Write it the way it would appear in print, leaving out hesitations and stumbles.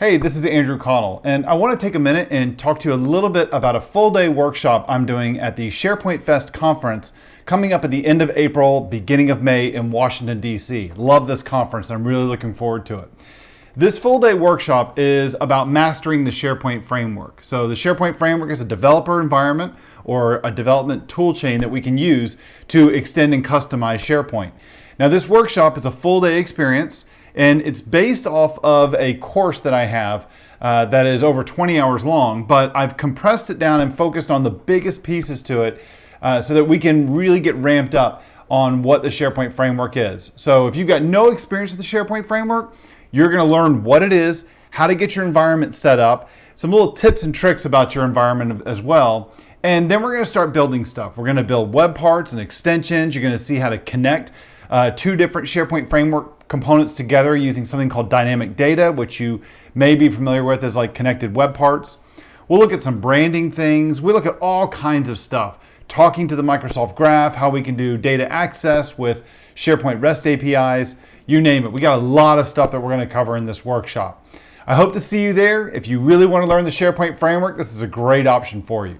Hey, this is Andrew Connell, and I want to take a minute and talk to you a little bit about a full-day workshop I'm doing at the SharePoint Fest conference coming up at the end of April, beginning of May in Washington, D.C. Love this conference. I'm really looking forward to it. This full-day workshop is about mastering the SharePoint Framework. So the SharePoint Framework is a developer environment or a development tool chain that we can use to extend and customize SharePoint. Now, this workshop is a full-day experience, and it's based off of a course that I have that is over 20 hours long, but I've compressed it down and focused on the biggest pieces to it so that we can really get ramped up on what the SharePoint Framework is. So if you've got no experience with the SharePoint Framework, you're going to learn what it is, how to get your environment set up, some little tips and tricks about your environment as well. And then we're going to start building stuff. We're going to build web parts and extensions. You're going to see how to connect two different SharePoint Framework components together using something called dynamic data, which you may be familiar with as like connected web parts. We'll look at some branding things. We look at all kinds of stuff, talking to the Microsoft Graph, how we can do data access with SharePoint REST APIs, you name it. We got a lot of stuff that we're going to cover in this workshop. I hope to see you there. If you really want to learn the SharePoint Framework, this is a great option for you.